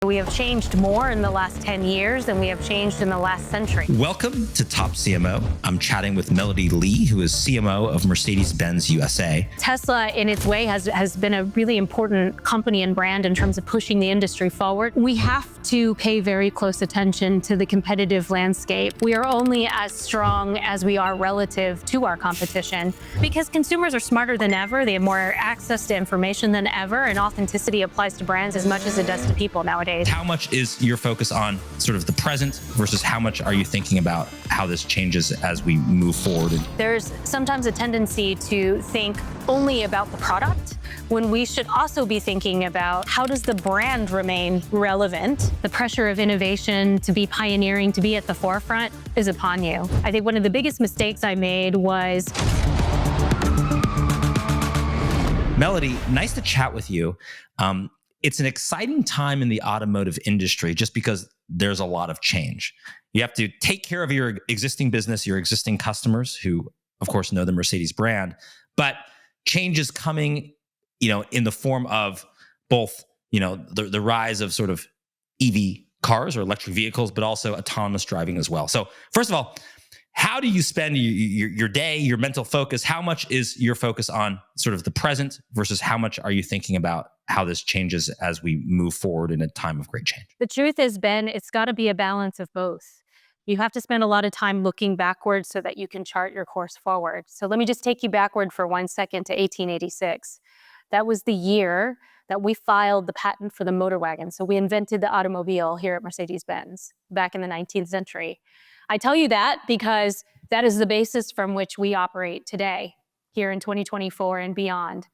We have changed more in the last 10 years than we have changed in the last century. Welcome to Top CMO. I'm chatting with Melody Lee, who is CMO of Mercedes-Benz USA. Tesla, in its way, has been a really important company and brand in terms of pushing the industry forward. We have to pay very close attention to the competitive landscape. We are only as strong as we are relative to our competition because consumers are smarter than ever. They have more access to information than ever, and authenticity applies to brands as much as it does to people nowadays. How much is your focus on sort of the present versus how much are you thinking about how this changes as we move forward? There's sometimes a tendency to think only about the product when we should also be thinking about how does the brand remain relevant. The pressure of innovation to be pioneering, to be at the forefront is upon you. I think one of the biggest mistakes I made was... Melody, nice to chat with you. It's an exciting time in the automotive industry just because there's a lot of change. You have to take care of your existing business, your existing customers who, of course, know the Mercedes brand, but change is coming, in the form of both, the rise of sort of EV cars or electric vehicles, but also autonomous driving as well. So first of all, how do you spend your day, your mental focus? How much is your focus on sort of the present versus how much are you thinking about how this changes as we move forward in a time of great change? The truth is, Ben, it's got to be a balance of both. You have to spend a lot of time looking backwards so that you can chart your course forward. So let me just take you backward for 1 second to 1886. That was the year that we filed the patent for the motor wagon. So we invented the automobile here at Mercedes-Benz back in the 19th century. I tell you that because that is the basis from which we operate today, here in 2024 and beyond.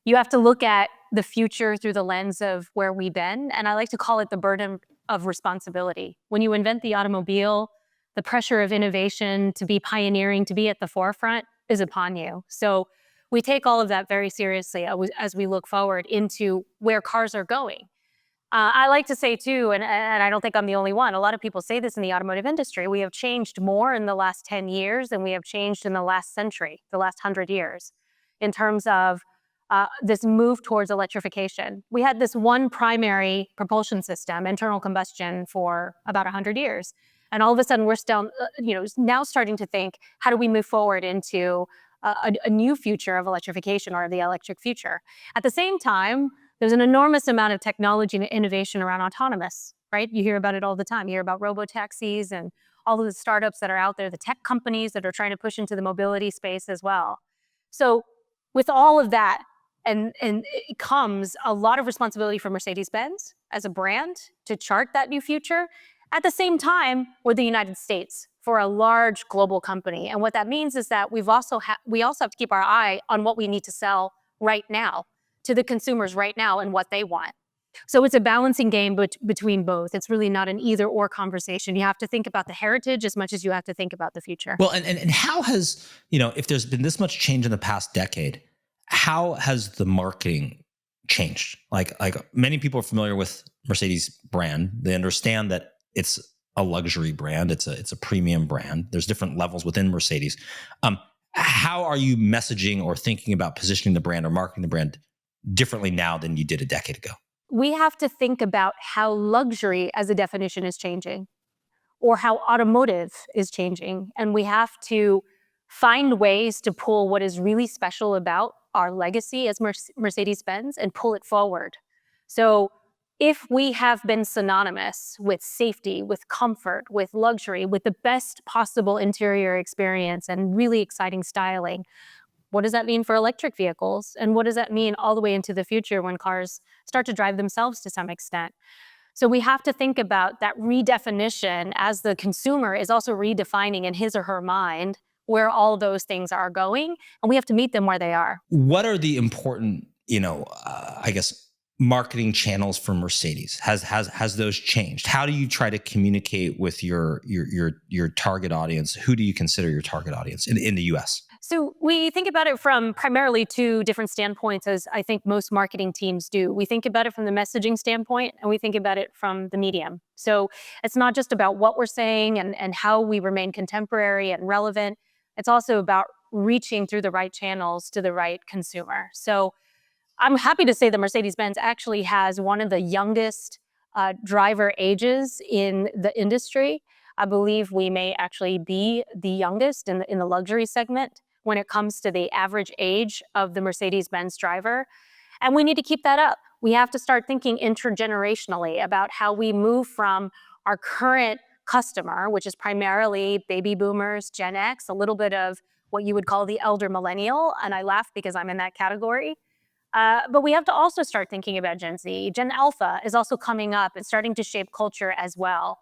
You have to look at the future through the lens of where we've been, and I like to call it the burden of responsibility. When you invent the automobile, the pressure of innovation to be pioneering, to be at the forefront is upon you. So we take all of that very seriously as we look forward into where cars are going. I like to say too, and I don't think I'm the only one, a lot of people say this in the automotive industry, we have changed more in the last 10 years than we have changed in the last century, the last 100 years, in terms of this move towards electrification. We had this one primary propulsion system, internal combustion, for about 100 years. And all of a sudden we're still, now starting to think, how do we move forward into a new future of electrification or the electric future? At the same time, there's an enormous amount of technology and innovation around autonomous, right? You hear about it all the time. You hear about robo-taxis and all of the startups that are out there, the tech companies that are trying to push into the mobility space as well. So with all of that, and it comes a lot of responsibility for Mercedes-Benz as a brand to chart that new future. At the same time, we're the United States for a large global company. And what that means is that we also have to keep our eye on what we need to sell right now to the consumers right now and what they want. So it's a balancing game between both. It's really not an either or conversation. You have to think about the heritage as much as you have to think about the future. Well, and how has, if there's been this much change in the past decade, how has the marketing changed? Like many people are familiar with Mercedes brand. They understand that it's a luxury brand. It's a premium brand. There's different levels within Mercedes. How are you messaging or thinking about positioning the brand or marketing the brand differently now than you did a decade ago? We have to think about how luxury as a definition is changing or how automotive is changing. And we have to find ways to pull what is really special about our legacy as Mercedes-Benz and pull it forward. So if we have been synonymous with safety, with comfort, with luxury, with the best possible interior experience and really exciting styling, what does that mean for electric vehicles? And what does that mean all the way into the future when cars start to drive themselves to some extent? So we have to think about that redefinition as the consumer is also redefining in his or her mind where all those things are going, and we have to meet them where they are. What are the important, marketing channels for Mercedes? Has those changed? How do you try to communicate with your target audience? Who do you consider your target audience in the US? So we think about it from primarily two different standpoints, as I think most marketing teams do. We think about it from the messaging standpoint, and we think about it from the medium. So it's not just about what we're saying and how we remain contemporary and relevant. It's also about reaching through the right channels to the right consumer. So I'm happy to say that Mercedes-Benz actually has one of the youngest driver ages in the industry, I believe we may actually be the youngest in the luxury segment when it comes to the average age of the Mercedes-Benz driver. And we need to keep that up. We have to start thinking intergenerationally about how we move from our current customer, which is primarily baby boomers, Gen X, a little bit of what you would call the elder millennial. And I laugh because I'm in that category. But we have to also start thinking about Gen Z. Gen Alpha is also coming up and starting to shape culture as well.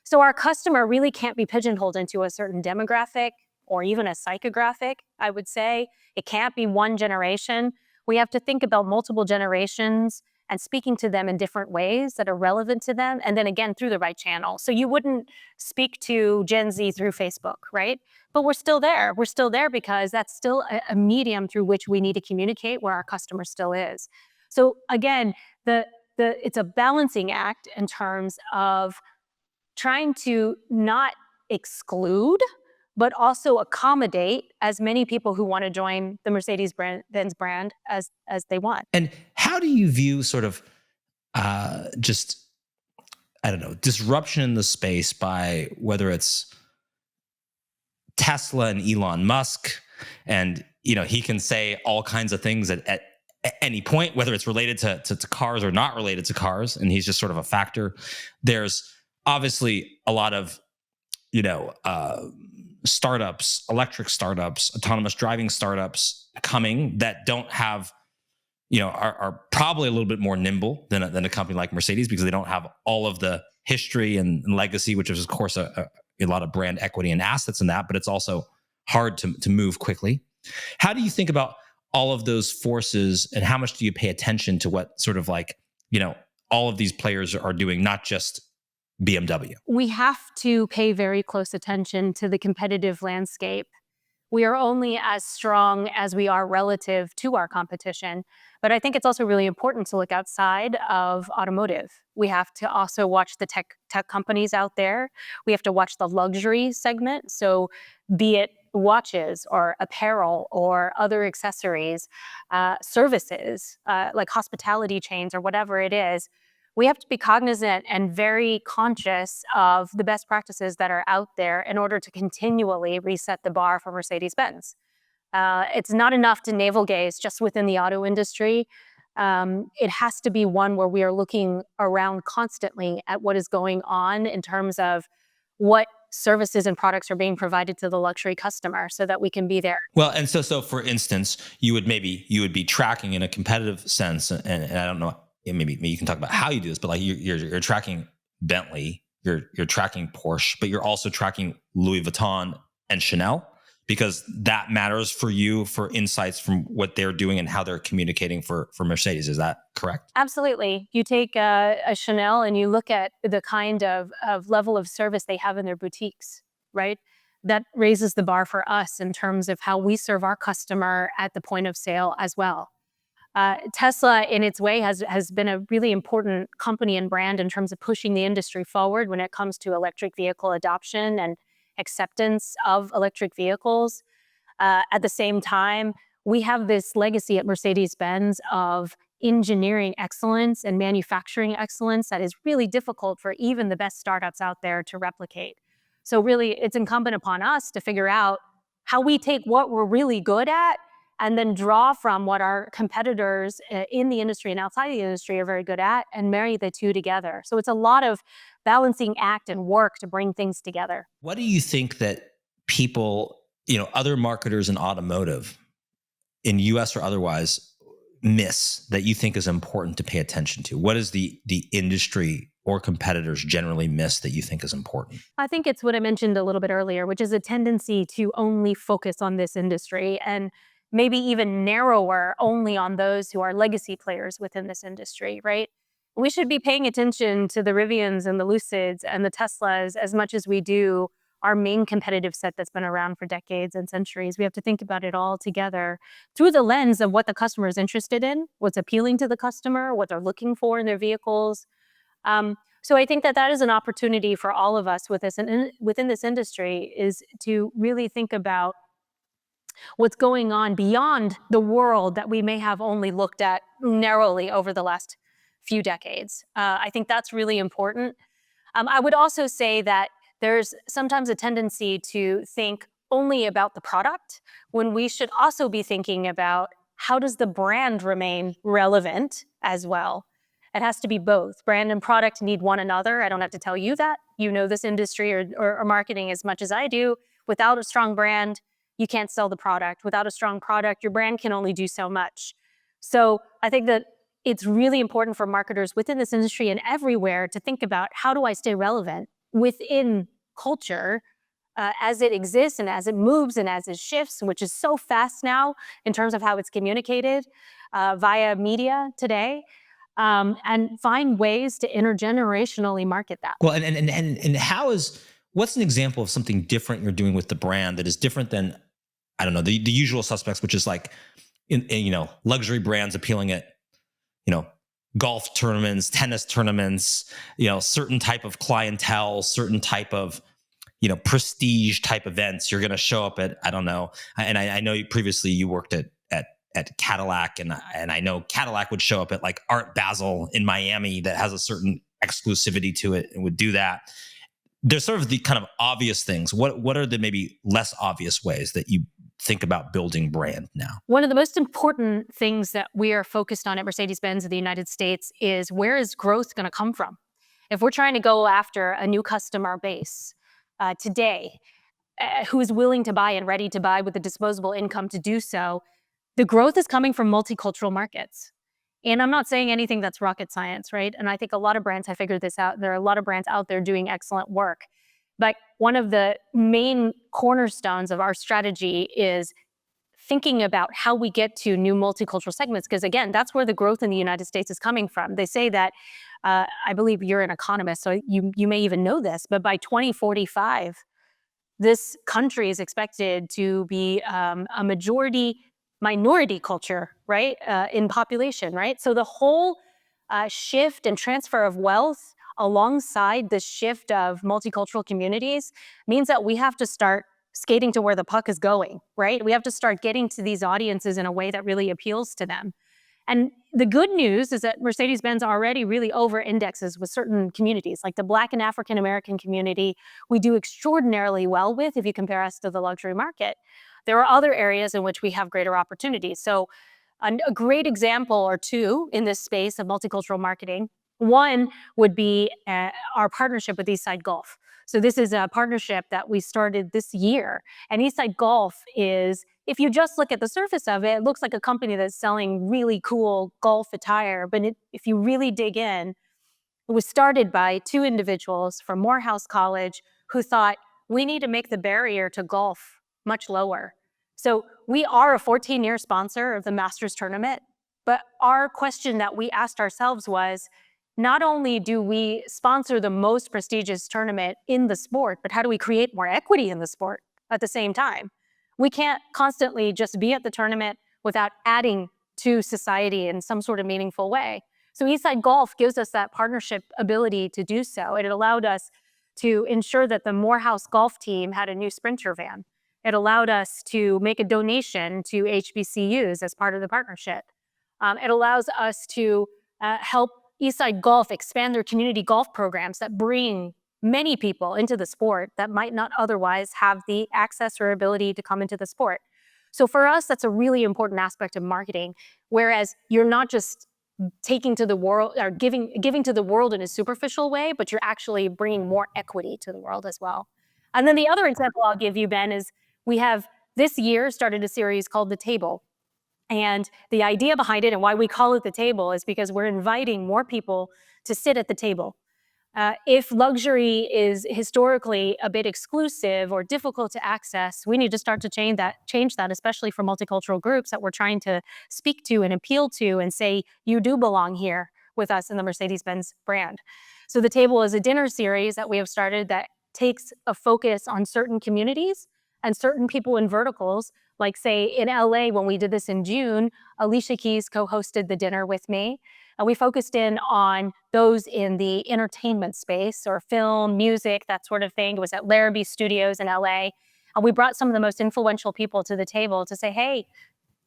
So our customer really can't be pigeonholed into a certain demographic or even a psychographic, I would say. It can't be one generation. We have to think about multiple generations and speaking to them in different ways that are relevant to them, and then again, through the right channel. So you wouldn't speak to Gen Z through Facebook, right? But we're still there. We're still there because that's still a medium through which we need to communicate where our customer still is. So again, it's a balancing act in terms of trying to not exclude, but also accommodate as many people who want to join the Mercedes-Benz brand as they want. And how do you view sort of just, I don't know, disruption in the space by whether it's Tesla and Elon Musk, and he can say all kinds of things at any point, whether it's related to cars or not related to cars, and he's just sort of a factor. There's obviously a lot of startups, electric startups, autonomous driving startups coming that don't have, are probably a little bit more nimble than a company like Mercedes, because they don't have all of the history and legacy, which is of course a lot of brand equity and assets in that, but it's also hard to move quickly. How do you think about all of those forces, and how much do you pay attention to what sort of all of these players are doing, not just BMW? We have to pay very close attention to the competitive landscape. We are only as strong as we are relative to our competition. But I think it's also really important to look outside of automotive. We have to also watch the tech companies out there. We have to watch the luxury segment. So be it watches or apparel or other accessories, services, like hospitality chains or whatever it is. We have to be cognizant and very conscious of the best practices that are out there in order to continually reset the bar for Mercedes-Benz. It's not enough to navel gaze just within the auto industry. It has to be one where we are looking around constantly at what is going on in terms of what services and products are being provided to the luxury customer so that we can be there. Well, and so for instance, you would be tracking in a competitive sense, and I don't know, maybe you can talk about how you do this, but like you're tracking Bentley, you're tracking Porsche, but you're also tracking Louis Vuitton and Chanel, because that matters for you for insights from what they're doing and how they're communicating for Mercedes. Is that correct? Absolutely. You take a Chanel and you look at the kind of level of service they have in their boutiques, right? That raises the bar for us in terms of how we serve our customer at the point of sale as well. Tesla, in its way, has been a really important company and brand in terms of pushing the industry forward when it comes to electric vehicle adoption and acceptance of electric vehicles. At the same time, we have this legacy at Mercedes-Benz of engineering excellence and manufacturing excellence that is really difficult for even the best startups out there to replicate. So really, it's incumbent upon us to figure out how we take what we're really good at and then draw from what our competitors in the industry and outside the industry are very good at and marry the two together. So it's a lot of balancing act and work to bring things together. What do you think that people, other marketers in automotive, in US or otherwise, miss that you think is important to pay attention to? What is the industry or competitors generally miss that you think is important? I think it's what I mentioned a little bit earlier, which is a tendency to only focus on this industry and maybe even narrower only on those who are legacy players within this industry, right? We should be paying attention to the Rivians and the Lucids and the Teslas as much as we do our main competitive set that's been around for decades and centuries. We have to think about it all together through the lens of what the customer is interested in, what's appealing to the customer, what they're looking for in their vehicles. So I think that is an opportunity for all of us within this industry, is to really think about what's going on beyond the world that we may have only looked at narrowly over the last few decades. I think that's really important. I would also say that there's sometimes a tendency to think only about the product when we should also be thinking about how does the brand remain relevant as well. It has to be both. Brand and product need one another. I don't have to tell you that. You know this industry or marketing as much as I do. Without a strong brand, you can't sell the product. Without a strong product, your brand can only do so much. So I think that it's really important for marketers within this industry and everywhere to think about how do I stay relevant within culture as it exists and as it moves and as it shifts, which is so fast now in terms of how it's communicated via media today, and find ways to intergenerationally market that. Well, and what's an example of something different you're doing with the brand that is different than, I don't know, the usual suspects, which is like in luxury brands appealing at golf tournaments, tennis tournaments, certain type of clientele, certain type of prestige type events. You're going to show up at, I don't know. And I know previously you worked at Cadillac, and I know Cadillac would show up at like Art Basel in Miami that has a certain exclusivity to it and would do that. There's sort of the kind of obvious things. What are the maybe less obvious ways that you think about building brand now? One of the most important things that we are focused on at Mercedes-Benz in the United States is where is growth going to come from? If we're trying to go after a new customer base today, who is willing to buy and ready to buy with the disposable income to do so, the growth is coming from multicultural markets. And I'm not saying anything that's rocket science, right? And I think a lot of brands have figured this out. There are a lot of brands out there doing excellent work. But one of the main cornerstones of our strategy is thinking about how we get to new multicultural segments, because again, that's where the growth in the United States is coming from. They say that, I believe you're an economist, so you may even know this, but by 2045, this country is expected to be a majority minority culture, right, in population, right? So the whole shift and transfer of wealth alongside the shift of multicultural communities means that we have to start skating to where the puck is going, right? We have to start getting to these audiences in a way that really appeals to them. And the good news is that Mercedes-Benz already really over-indexes with certain communities, like the Black and African American community we do extraordinarily well with if you compare us to the luxury market. There are other areas in which we have greater opportunities. So a great example or two in this space of multicultural marketing, one would be our partnership with Eastside Golf. So this is a partnership that we started this year. And Eastside Golf is, if you just look at the surface of it, it looks like a company that's selling really cool golf attire. But if you really dig in, it was started by two individuals from Morehouse College who thought, we need to make the barrier to golf much lower. So we are a 14-year sponsor of the Masters tournament, but our question that we asked ourselves was, not only do we sponsor the most prestigious tournament in the sport, but how do we create more equity in the sport at the same time? We can't constantly just be at the tournament without adding to society in some sort of meaningful way. So Eastside Golf gives us that partnership ability to do so. And it allowed us to ensure that the Morehouse golf team had a new Sprinter van. It allowed us to make a donation to HBCUs as part of the partnership. It allows us to help Eastside Golf expand their community golf programs that bring many people into the sport that might not otherwise have the access or ability to come into the sport. So for us, that's a really important aspect of marketing, whereas you're not just taking to the world or giving to the world in a superficial way, but you're actually bringing more equity to the world as well. And then the other example I'll give you, Ben, is we have this year started a series called The Table. And the idea behind it and why we call it The Table is because we're inviting more people to sit at the table. If luxury is historically a bit exclusive or difficult to access, we need to start to change that, especially for multicultural groups that we're trying to speak to and appeal to and say, you do belong here with us in the Mercedes-Benz brand. So The Table is a dinner series that we have started that takes a focus on certain communities and certain people in verticals. Like say in LA, when we did this in June, Alicia Keys co-hosted the dinner with me. And we focused in on those in the entertainment space or film, music, that sort of thing. It was at Larrabee Studios in LA. And we brought some of the most influential people to the table to say, hey,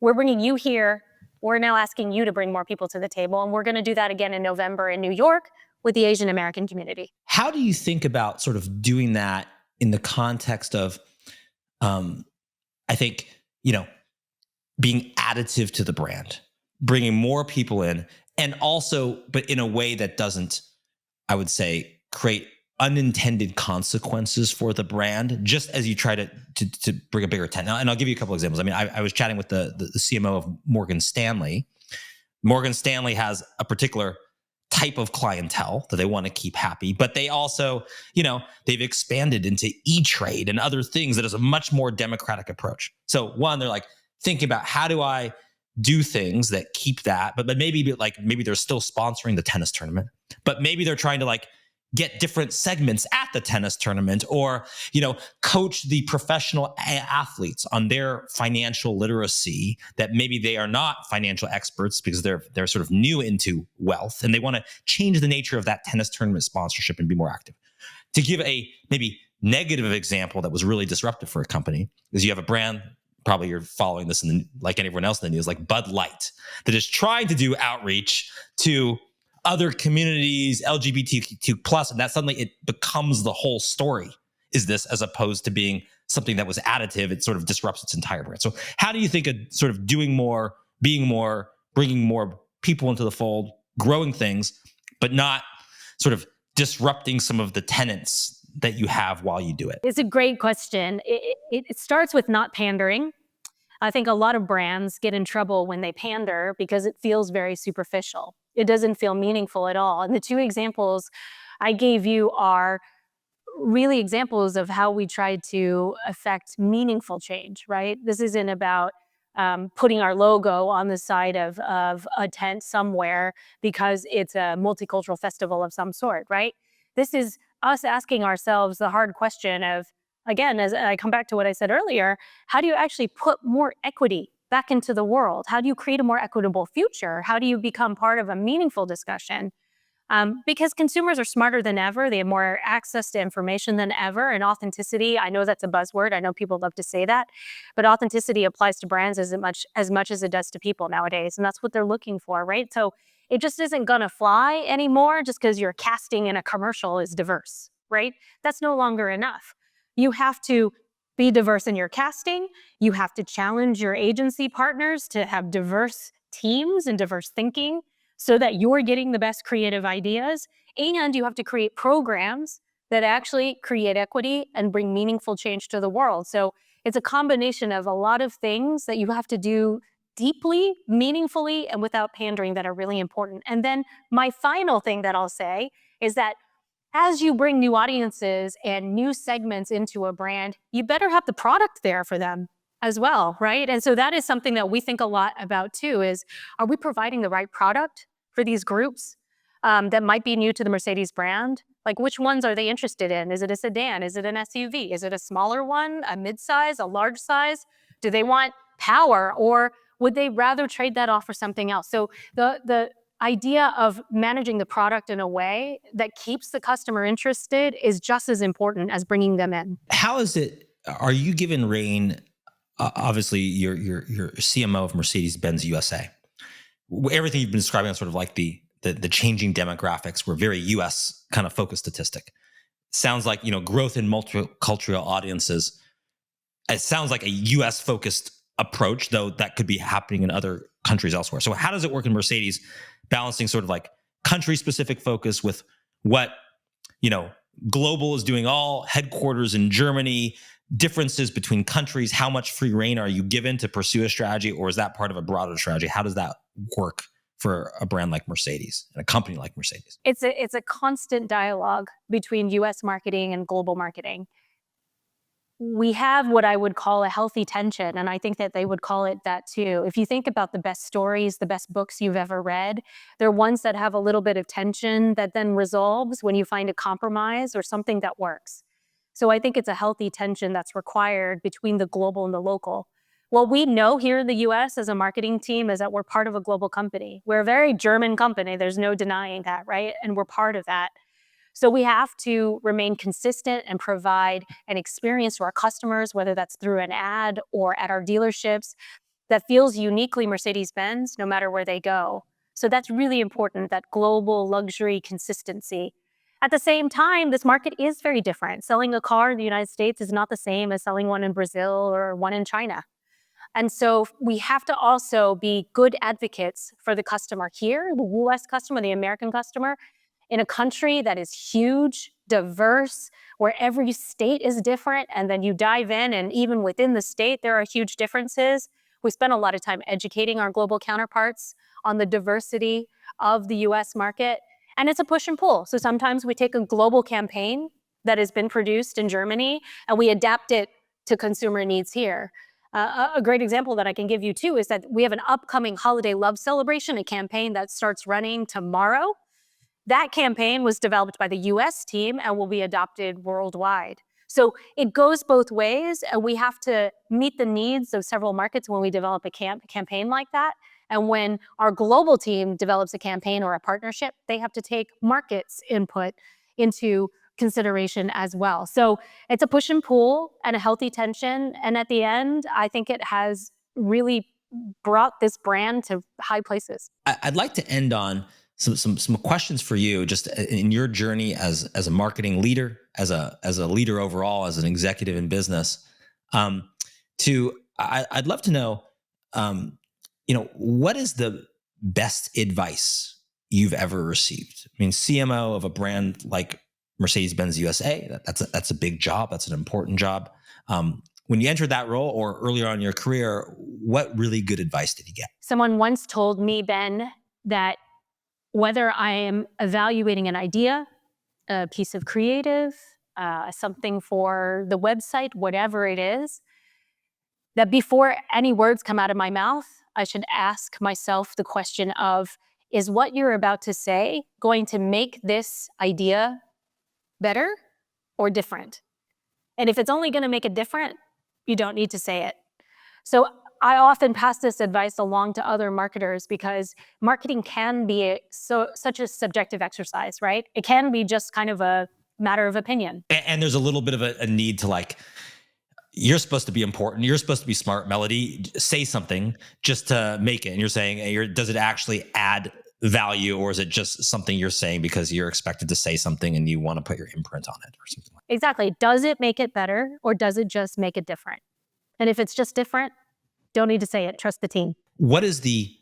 we're bringing you here We're now asking you to bring more people to the table, and we're going to do that again in November in New York with the Asian American community. How do you think about sort of doing that in the context of, I think, being additive to the brand, bringing more people in, and also, but in a way that doesn't, I would say, create unintended consequences for the brand, just as you try to bring a bigger tent. And I'll give you a couple examples. I mean, I was chatting with the CMO of Morgan Stanley. Morgan Stanley has a particular type of clientele that they want to keep happy, but they also, they've expanded into e-trade and other things that is a much more democratic approach. So one, they're like thinking about how do I do things that keep that, but maybe they're still sponsoring the tennis tournament, but maybe they're trying to get different segments at the tennis tournament, or coach the professional athletes on their financial literacy, that maybe they are not financial experts because they're sort of new into wealth, and they want to change the nature of that tennis tournament sponsorship and be more active. To give a maybe negative example that was really disruptive for a company is you have a brand, probably you're following this like anyone else in the news, like Bud Light, that is trying to do outreach to other communities, LGBTQ plus, and that suddenly it becomes the whole story is this, as opposed to being something that was additive. It sort of disrupts its entire brand. So how do you think of sort of doing more, being more, bringing more people into the fold, growing things, but not sort of disrupting some of the tenets that you have while you do it? It's a great question. It starts with not pandering. I think a lot of brands get in trouble when they pander because it feels very superficial. It doesn't feel meaningful at all. And the two examples I gave you are really examples of how we try to affect meaningful change, right? This isn't about putting our logo on the side of a tent somewhere because it's a multicultural festival of some sort, right? This is us asking ourselves the hard question of, again, as I come back to what I said earlier, how do you actually put more equity back into the world? How do you create a more equitable future? How do you become part of a meaningful discussion? Because consumers are smarter than ever. They have more access to information than ever. And authenticity, I know that's a buzzword. I know people love to say that. But authenticity applies to brands as much as it does to people nowadays. And that's what they're looking for, right? So it just isn't going to fly anymore just because your casting in a commercial is diverse, right? That's no longer enough. You have to be diverse in your casting. You have to challenge your agency partners to have diverse teams and diverse thinking, so that you're getting the best creative ideas. And you have to create programs that actually create equity and bring meaningful change to the world. So it's a combination of a lot of things that you have to do deeply, meaningfully, and without pandering that are really important. And then my final thing that I'll say is that as you bring new audiences and new segments into a brand, you better have the product there for them as well, right? And so that is something that we think a lot about too, is are we providing the right product for these groups that might be new to the Mercedes brand? Like, which ones are they interested in? Is it a sedan? Is it an SUV? Is it a smaller one, a mid-size, a large size? Do they want power, or would they rather trade that off for something else? So the idea of managing the product in a way that keeps the customer interested is just as important as bringing them in. How is it? Are you given reign? Obviously, you're CMO of Mercedes-Benz USA. Everything you've been describing is sort of like the changing demographics were very US kind of focused statistic. Sounds like, growth in multicultural audiences. It sounds like a US focused approach, though that could be happening in other countries elsewhere. So how does it work in Mercedes, balancing sort of like country specific focus with what, global is doing, all headquarters in Germany, differences between countries? How much free reign are you given to pursue a strategy, or is that part of a broader strategy? How does that work for a brand like Mercedes and a company like Mercedes? It's a constant dialogue between US marketing and global marketing. We have what I would call a healthy tension, and I think that they would call it that too. If you think about the best stories, the best books you've ever read, they're ones that have a little bit of tension that then resolves when you find a compromise or something that works. So I think it's a healthy tension that's required between the global and the local. What we know here in the US as a marketing team is that we're part of a global company. We're a very German company. There's no denying that, right? And we're part of that. So we have to remain consistent and provide an experience to our customers, whether that's through an ad or at our dealerships, that feels uniquely Mercedes-Benz no matter where they go. So that's really important, that global luxury consistency. At the same time, this market is very different. Selling a car in the United States is not the same as selling one in Brazil or one in China. And so we have to also be good advocates for the customer here, the US customer, the American customer, in a country that is huge, diverse, where every state is different. And then you dive in, and even within the state, there are huge differences. We spend a lot of time educating our global counterparts on the diversity of the US market. And it's a push and pull. So sometimes we take a global campaign that has been produced in Germany and we adapt it to consumer needs here. A great example that I can give you too is that we have an upcoming holiday love celebration, a campaign that starts running tomorrow. That campaign was developed by the US team and will be adopted worldwide. So it goes both ways, and we have to meet the needs of several markets when we develop a campaign like that. And when our global team develops a campaign or a partnership, they have to take markets' input into consideration as well. So it's a push and pull and a healthy tension. And at the end, I think it has really brought this brand to high places. I'd like to end on some questions for you, just in your journey as a marketing leader, as a leader overall, as an executive in business. I'd love to know, what is the best advice you've ever received? I mean, CMO of a brand like Mercedes-Benz USA, that's a big job. That's an important job. When you entered that role or earlier on in your career, what really good advice did you get? Someone once told me, Ben, that whether I am evaluating an idea, a piece of creative, something for the website, whatever it is, that before any words come out of my mouth, I should ask myself the question of, is what you're about to say going to make this idea better or different? And if it's only going to make it different, you don't need to say it. So I often pass this advice along to other marketers because marketing can be such a subjective exercise, right? It can be just kind of a matter of opinion. And there's a little bit of a need to, like, you're supposed to be important. You're supposed to be smart, Melody. Say something just to make it. And you're saying, does it actually add value, or is it just something you're saying because you're expected to say something and you want to put your imprint on it or something like that? Exactly. Does it make it better, or does it just make it different? And if it's just different, don't need to say it. Trust the team. What is the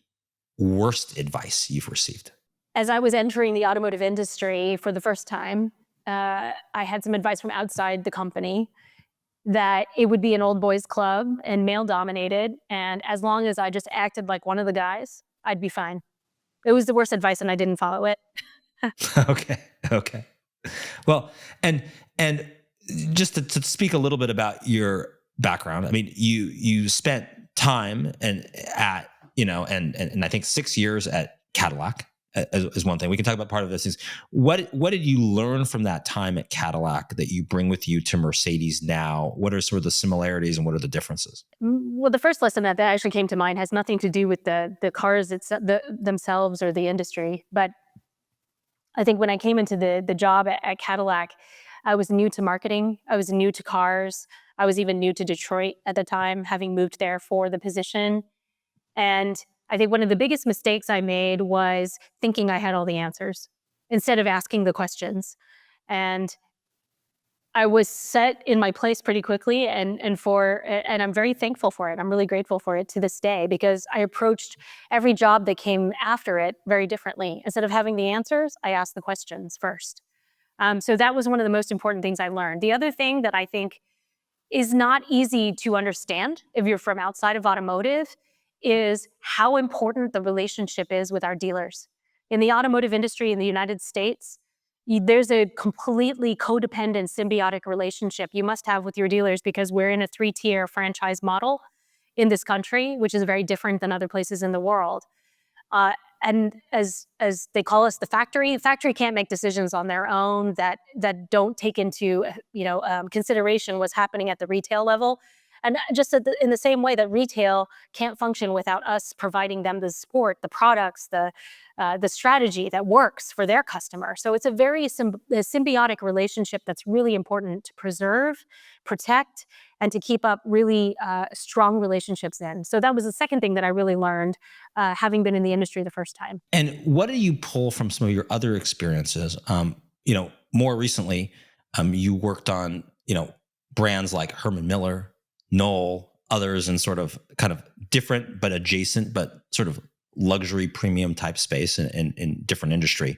worst advice you've received? As I was entering the automotive industry for the first time, I had some advice from outside the company that it would be an old boys club and male dominated. And as long as I just acted like one of the guys, I'd be fine. It was the worst advice and I didn't follow it. Okay. Well, and just to speak a little bit about your background, I mean, you spent time and I think 6 years at Cadillac is one thing. We can talk about part of this is what did you learn from that time at Cadillac that you bring with you to Mercedes now? What are sort of the similarities and what are the differences? Well, the first lesson that actually came to mind has nothing to do with the cars themselves or the industry. But I think when I came into the job at Cadillac, I was new to marketing. I was new to cars. I was even new to Detroit at the time, having moved there for the position. And I think one of the biggest mistakes I made was thinking I had all the answers instead of asking the questions. And I was set in my place pretty quickly, and I'm very thankful for it. I'm really grateful for it to this day because I approached every job that came after it very differently. Instead of having the answers, I asked the questions first. So that was one of the most important things I learned. The other thing that I think is not easy to understand if you're from outside of automotive is how important the relationship is with our dealers. In the automotive industry in the United States, there's a completely codependent, symbiotic relationship you must have with your dealers because we're in a 3-tier franchise model in this country, which is very different than other places in the world. And as they call us, the factory can't make decisions on their own that don't take into consideration what's happening at the retail level. And just in the same way that retail can't function without us providing them the support, the products, the strategy that works for their customer. So it's a very a symbiotic relationship that's really important to preserve, protect, and to keep up really strong relationships in. So that was the second thing that I really learned, having been in the industry the first time. And what do you pull from some of your other experiences? More recently, you worked on, brands like Herman Miller, Knoll, others in sort of kind of different but adjacent, but sort of luxury premium type space in different industry.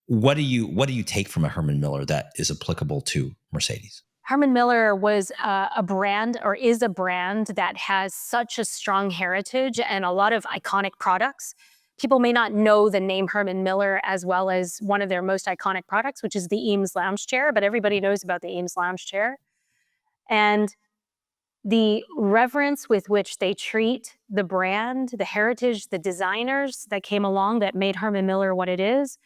What do you take from a Herman Miller that is applicable to Mercedes? Herman Miller was a brand, or is a brand, that has such a strong heritage and a lot of iconic products. People may not know the name Herman Miller as well as one of their most iconic products, which is the Eames lounge chair, but everybody knows about the Eames lounge chair. And the reverence with which they treat the brand, the heritage, the designers that came along that made Herman Miller what it is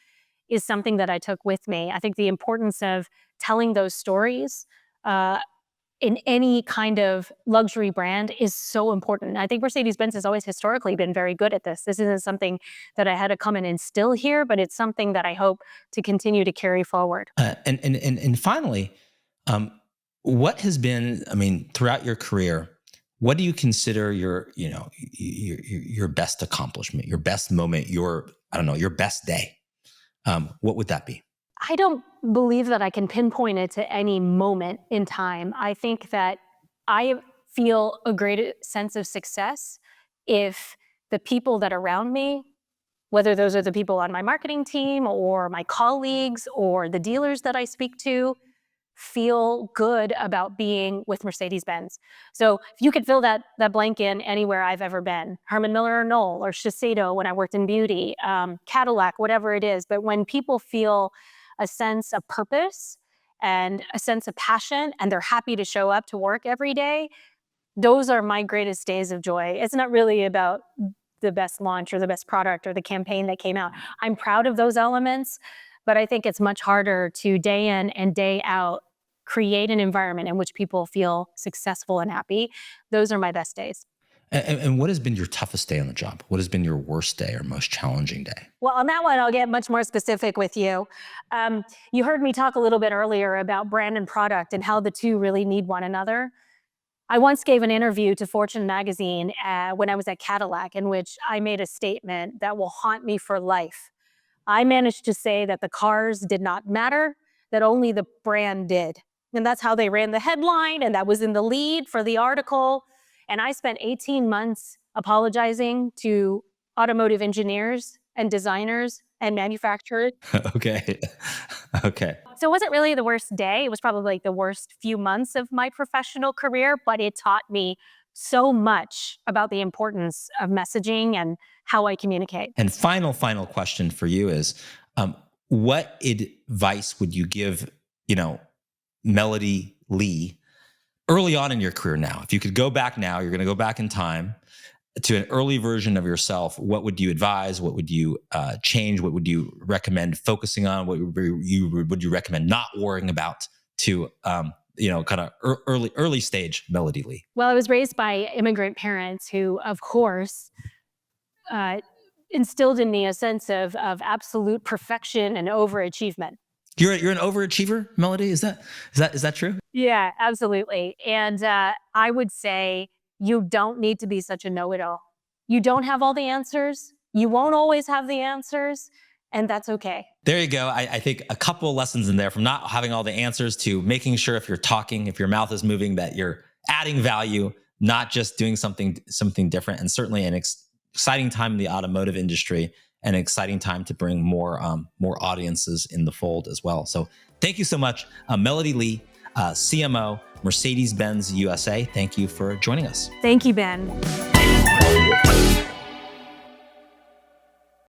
something that I took with me. I think the importance of telling those stories in any kind of luxury brand is so important. I think Mercedes-Benz has always historically been very good at this. This isn't something that I had to come and instill here, but it's something that I hope to continue to carry forward. And finally, what has been, throughout your career, what do you consider your best accomplishment, your best moment, your best day? What would that be? I don't believe that I can pinpoint it to any moment in time. I think that I feel a great sense of success if the people that are around me, whether those are the people on my marketing team or my colleagues or the dealers that I speak to, feel good about being with Mercedes-Benz. So if you could fill that blank in anywhere I've ever been, Herman Miller or Knoll or Shiseido when I worked in beauty, Cadillac, whatever it is. But when people feel a sense of purpose and a sense of passion, and they're happy to show up to work every day, those are my greatest days of joy. It's not really about the best launch or the best product or the campaign that came out. I'm proud of those elements, but I think it's much harder to day in and day out create an environment in which people feel successful and happy. Those are my best days. And what has been your toughest day on the job? What has been your worst day or most challenging day? Well, on that one, I'll get much more specific with you. You heard me talk a little bit earlier about brand and product and how the two really need one another. I once gave an interview to Fortune magazine when I was at Cadillac, in which I made a statement that will haunt me for life. I managed to say that the cars did not matter, that only the brand did. And that's how they ran the headline, and that was in the lead for the article. And I spent 18 months apologizing to automotive engineers and designers and manufacturers. Okay. So it wasn't really the worst day. It was probably like the worst few months of my professional career, but it taught me so much about the importance of messaging and how I communicate. And final question for you is, what advice would you give, Melody Lee early on in your career now? If you could go back now, you're going to go back in time to an early version of yourself. What would you advise? What would you change? What would you recommend focusing on? What would you recommend not worrying about to, kind of early stage Melody Lee? Well, I was raised by immigrant parents who, of course, instilled in me a sense of absolute perfection and overachievement. You're an overachiever, Melody? Is that true? Yeah, absolutely. And I would say you don't need to be such a know-it-all. You don't have all the answers. You won't always have the answers, and that's okay. There you go. I think a couple of lessons in there, from not having all the answers to making sure if you're talking, if your mouth is moving, that you're adding value, not just doing something different. And certainly an exciting time in the automotive industry, and an exciting time to bring more audiences in the fold as well. So thank you so much, Melody Lee, CMO, Mercedes-Benz USA. Thank you for joining us. Thank you, Ben.